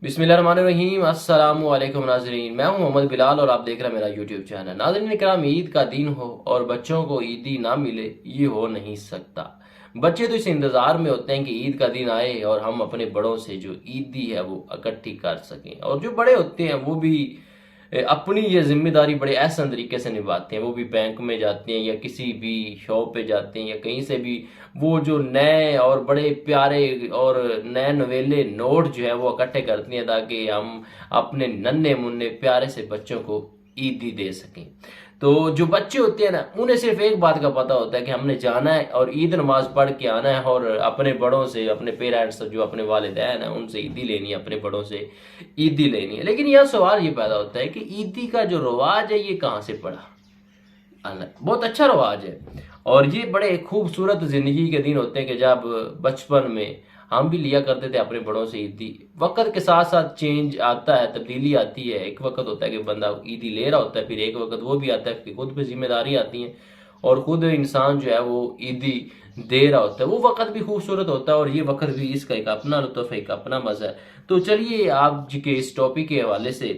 بسم اللہ الرحمن الرحیم۔ السلام علیکم ناظرین، میں ہوں محمد بلال اور آپ دیکھ رہے ہیں میرا یوٹیوب چینل۔ ناظرین اکرام، عید کا دن ہو اور بچوں کو عیدی نہ ملے، یہ ہو نہیں سکتا۔ بچے تو اس انتظار میں ہوتے ہیں کہ عید کا دن آئے اور ہم اپنے بڑوں سے جو عیدی ہے وہ اکٹھی کر سکیں، اور جو بڑے ہوتے ہیں وہ بھی اپنی یہ ذمہ داری بڑے احسن طریقے سے نبھاتے ہیں۔ وہ بھی بینک میں جاتے ہیں یا کسی بھی شاپ پہ جاتے ہیں یا کہیں سے بھی وہ جو نئے اور بڑے پیارے اور نئے نویلے نوٹ جو ہے وہ اکٹھے کرتی ہیں تاکہ ہم اپنے ننھے منھے پیارے سے بچوں کو عیدی دے سکیں۔ تو جو بچے ہوتے ہیں نا، انہیں صرف ایک بات کا پتہ ہوتا ہے کہ ہم نے جانا ہے اور عید نماز پڑھ کے آنا ہے اور اپنے بڑوں سے، اپنے پیرنٹس جو اپنے والدین ہیں ان سے عیدی لینی ہے، اپنے بڑوں سے عیدی لینی ہے۔ لیکن یہ سوال یہ پیدا ہوتا ہے کہ عیدی کا جو رواج ہے یہ کہاں سے پڑا؟ بہت اچھا رواج ہے اور یہ بڑے خوبصورت زندگی کے دن ہوتے ہیں کہ جب بچپن میں ہم بھی لیا کرتے تھے اپنے بڑوں سے عیدی۔ وقت کے ساتھ ساتھ چینج آتا ہے، تبدیلی آتی ہے۔ ایک وقت ہوتا ہے کہ بندہ عیدی لے رہا ہوتا ہے، پھر ایک وقت وہ بھی آتا ہے کہ خود پہ ذمہ داری آتی ہیں اور خود انسان جو ہے وہ عیدی دے رہا ہوتا ہے۔ وہ وقت بھی خوبصورت ہوتا ہے اور یہ وقت بھی اس کا ایک اپنا لطف ہے، ایک اپنا مزہ ہے۔ تو چلیے آپ جی کے اس ٹاپک کے حوالے سے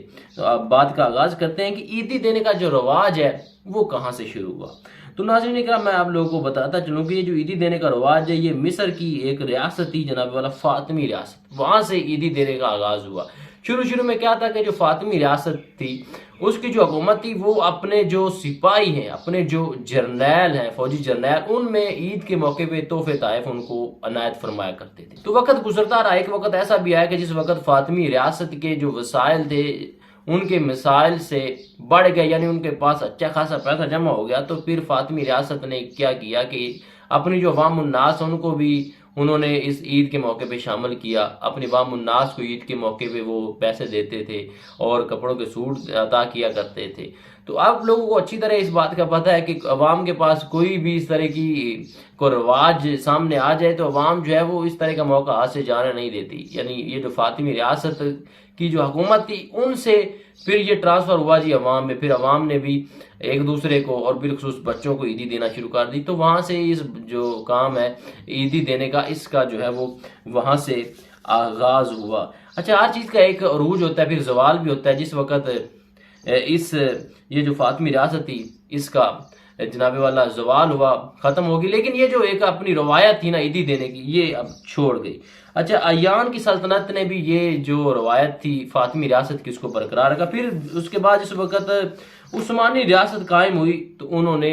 آپ بات کا آغاز کرتے ہیں کہ عیدی دینے کا جو رواج ہے وہ کہاں سے شروع ہوا۔ تو ناظرین اکرام، میں آپ لوگوں کو بتاتا چلوں کہ یہ جو عیدی دینے کا رواج ہے یہ مصر کی ایک ریاست تھی، جناب والا فاطمی ریاست، وہاں سے عیدی دینے کا آغاز ہوا۔ شروع میں کیا تھا کہ جو فاطمی ریاست تھی اس کی جو حکومت تھی وہ اپنے جو سپاہی ہیں، اپنے جو جرنیل ہیں، فوجی جرنیل، ان میں عید کے موقع پہ تحفے تحائف ان کو عنایت فرمایا کرتے تھے۔ تو وقت گزرتا رہا، ایک وقت ایسا بھی آیا کہ جس وقت فاطمی ریاست کے جو وسائل تھے ان کے مسائل سے بڑھ گئے، یعنی ان کے پاس اچھا خاصا پیسہ جمع ہو گیا۔ تو پھر فاطمی ریاست نے کیا کیا کہ اپنی جو عوام الناس ان کو بھی انہوں نے اس عید کے موقع پہ شامل کیا۔ اپنی عوام الناس کو عید کے موقع پہ وہ پیسے دیتے تھے اور کپڑوں کے سوٹ عطا کیا کرتے تھے۔ تو آپ لوگوں کو اچھی طرح اس بات کا پتہ ہے کہ عوام کے پاس کوئی بھی اس طرح کی کو رواج سامنے آ جائے تو عوام جو ہے وہ اس طرح کا موقع ہاتھ سے جانے نہیں دیتی۔ یعنی یہ جو فاطمی ریاست کی جو حکومت تھی ان سے پھر یہ ٹرانسفر ہوا جی عوام میں، پھر عوام نے بھی ایک دوسرے کو اور بالخصوص بچوں کو عیدی دینا شروع کر دی۔ تو وہاں سے اس جو کام ہے عیدی دینے کا، اس کا جو ہے وہ وہاں سے آغاز ہوا۔ اچھا، ہر چیز کا ایک عروج ہوتا ہے، پھر زوال بھی ہوتا ہے۔ جس وقت یہ جو فاطمی ریاست تھی اس کا جناب والا زوال ہوا، ختم ہوگی، لیکن یہ جو ایک اپنی روایت تھی نا عیدی دینے کی یہ اب چھوڑ گئی۔ اچھا، ایان کی سلطنت نے بھی یہ جو روایت تھی فاطمی ریاست کی اس کو برقرار رکھا۔ پھر اس کے بعد اس وقت عثمانی ریاست قائم ہوئی تو انہوں نے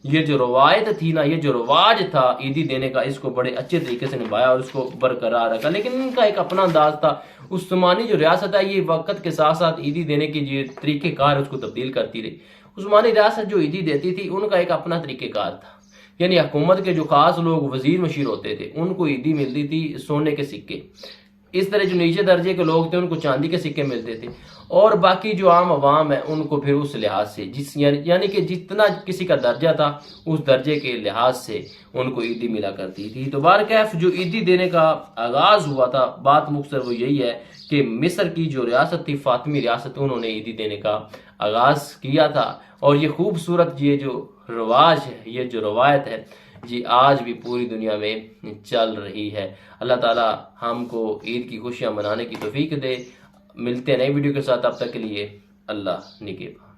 یہ جو روایت تھی نا، یہ جو رواج تھا عیدی دینے کا، اس کو بڑے اچھے طریقے سے نبھایا اور اس کو برقرار رکھا۔ لیکن ان کا ایک اپنا انداز تھا۔ عثمانی جو ریاست ہے یہ وقت کے ساتھ ساتھ عیدی دینے کی جو طریقہ کار ہے اس کو تبدیل کرتی رہی۔ عثمانی ریاست جو عیدی دیتی تھی ان کا ایک اپنا طریقہ کار تھا، یعنی حکومت کے جو خاص لوگ وزیر مشیر ہوتے تھے ان کو عیدی ملتی تھی سونے کے سکے۔ اس طرح جو نیچے درجے کے لوگ تھے ان کو چاندی کے سکے ملتے تھے، اور باقی جو عام عوام ہے ان کو پھر اس لحاظ سے یعنی کہ جتنا کسی کا درجہ تھا اس درجے کے لحاظ سے ان کو عیدی ملا کرتی تھی۔ تو بہرکیف جو عیدی دینے کا آغاز ہوا تھا، بات مختصر وہ یہی ہے کہ مصر کی جو ریاست تھی فاطمی ریاست، انہوں نے عیدی دینے کا آغاز کیا تھا، اور یہ خوبصورت یہ جو رواج ہے، یہ جو روایت ہے جی آج بھی پوری دنیا میں چل رہی ہے۔ اللہ تعالی ہم کو عید کی خوشیاں منانے کی توفیق دے۔ ملتے ہیں نئی ویڈیو کے ساتھ، اب تک کے لیے اللہ نگہبان۔